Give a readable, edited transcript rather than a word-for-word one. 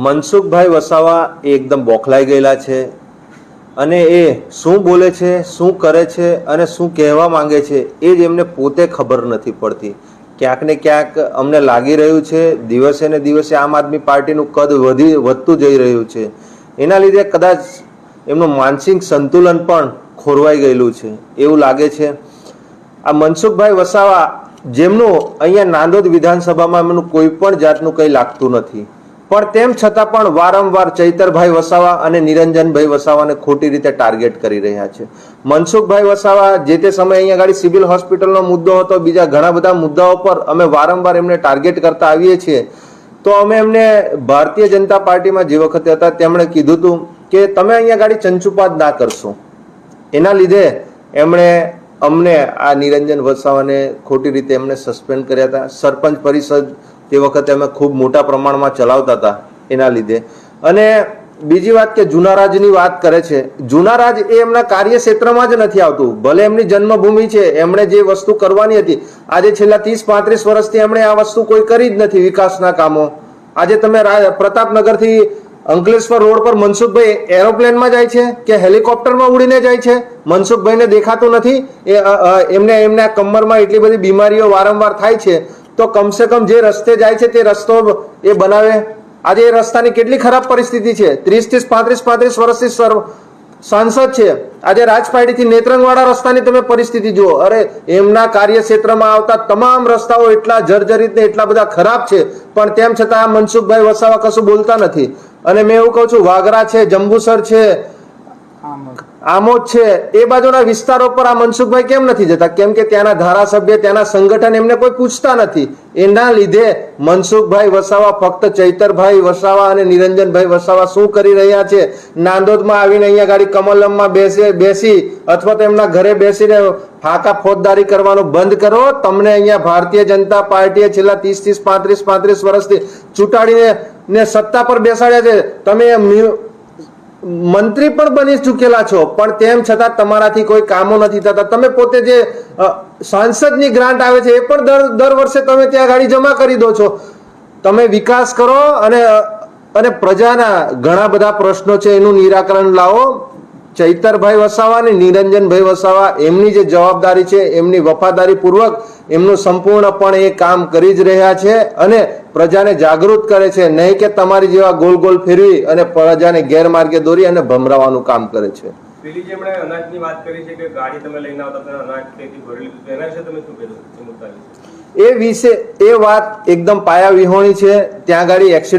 મનસુખભાઈ વસાવા એકદમ બોખલાઈ ગયેલા છે અને એ શું બોલે છે, શું કરે છે અને શું કહેવા માંગે છે એ જ એમને પોતે ખબર નથી પડતી. ક્યાંક ને ક્યાંક અમને લાગી રહ્યું છે દિવસે ને દિવસે આમ આદમી પાર્ટીનું કદ વધતું જઈ રહ્યું છે. એના લીધે કદાચ એમનું માનસિક સંતુલન પણ ખોરવાઈ ગયેલું છે એવું લાગે છે. આ મનસુખભાઈ વસાવા જેમનું અહીંયા નાંદોદ વિધાનસભામાં એમનું કોઈ પણ જાતનું કંઈ લાગતું નથી, પણ તેમ છતાં પણ વારંવાર ચૈતરભાઈ વસાવા અને નિરંજનભાઈ વસાવાને ખોટી રીતે ટાર્ગેટ કરી રહ્યા છે. મનસુખભાઈ વસાવા જે તે સમયે અહીંયા ગાડી સિવિલ હોસ્પિટલનો મુદ્દો હતો, બીજા ઘણા બધા મુદ્દાઓ પર અમે વારંવાર એમને ટાર્ગેટ કરતા આવીએ છીએ. તો અમે એમને ભારતીય જનતા પાર્ટીમાં જે વખતે હતા તેમણે કીધું હતું કે તમે અહીંયા ગાડી ચંચુપાત ના કરશો. એના લીધે એમણે અમને આ નિરંજન વસાવાને ખોટી રીતે એમને સસ્પેન્ડ કર્યા હતા. સરપંચ પરિષદ તે વખતે અમે ખૂબ મોટા પ્રમાણમાં ચલાવતા હતા એના લીધે. અને બીજી વાત કે જુનારાજની વાત કરે છે, જુનારાજ એ એમના કાર્યક્ષેત્રમાં જ નથી આવતું. ભલે એમની જન્મભૂમિ છે, એમણે જે વસ્તુ કરવાની હતી આજે છેલ્લા 30-35 વર્ષથી એમણે આ વસ્તુ કોઈ કરી જ નથી. વિકાસના કામો આજે તમે પ્રતાપનગરથી અંકલેશ્વર રોડ પર મનસુખભાઈ એરોપ્લેનમાં જાય છે કે હેલિકોપ્ટરમાં ઉડીને જાય છે? મનસુખભાઈને દેખાતું નથી. એમના કમરમાં એટલી બધી બીમારીઓ વારંવાર થાય છે, તો કમસે કમ જે રસ્તે જાય છે તે રસ્તો એ બનાવે. આજે એ રસ્તાની કેટલી ખરાબ પરિસ્થિતિ છે. 30-35 વર્ષથી સાંસદ છે, આજે રાજપાડીથી નેત્રંગવાળા રસ્તાની તમે પરિસ્થિતિ જુઓ. અરે એમના કાર્યક્ષેત્રમાં આવતા તમામ રસ્તાઓ એટલા જર્જરિત ને એટલા બધા ખરાબ છે, પણ તેમ છતાં આ મનસુખભાઈ વસાવા કશું બોલતા નથી. અને મેં એવું કહું છું, વાગરા છે, જંબુસર છે, આમોદ છે, એ બાજુના વિસ્તારો પર આ મનસુખભાઈ કેમ નથી જતા? કેમ કે ત્યાંના ધારાસભ્ય, ત્યાંના સંગઠન એમને કોઈ પૂછતા નથી. એના લીધે મનસુખભાઈ વસાવા ફક્ત ચૈતરભાઈ વસાવા અને નિરંજનભાઈ વસાવા શું કરી રહ્યા છે, નાંદોદમાં આવીને અહીંયા ગાડી કમલમમાં બેસી અથવા તો એમના ઘરે બેસીને ફાકા ફોજદારી કરવાનું બંધ કરો. તમને અહીંયા ભારતીય જનતા પાર્ટીએ છેલ્લા 30-35 વર્ષથી ચૂંટાડીને સત્તા પર બેસાડ્યા છે. તમે મંત્રી પણ બની ચૂકેલા છો, પણ તેમ છતાં તમારાથી કોઈ કામો નથી થતા. તમે પોતે જે સાંસદની ગ્રાન્ટ આવે છે એ પણ દર વર્ષે તમે ત્યાં ગાડી જમા કરી દો છો. તમે વિકાસ કરો અને પ્રજાના ઘણા બધા પ્રશ્નો છે એનું નિરાકરણ લાવો. ચૈતરભાઈ વસાવા અને નિરંજનભાઈ વસાવા એમની જે જવાબદારી છે, એમની વફાદારી પૂર્વક એમનું સંપૂર્ણપણે એ કામ કરી જ રહ્યા છે અને પ્રજાને જાગૃત કરે છે, નહીં કે તમારી જેવા ગોલ ગોલ ફેરવી અને પ્રજાને ગેરમાર્ગે દોરી અને ભમરાવાનું કામ કરે છે. પેલી જે એમણે અનાજની વાત કરી છે કે ગાડી તમે લઈને આવતા હતા અનાજ તેથી ભરી લીધું, એના વિશે તમે શું કહેશો? એ વિશે એ વાત એકદમ પાયા વિહોણી છે. ત્યાં ગાડી એક્સિડન્ટ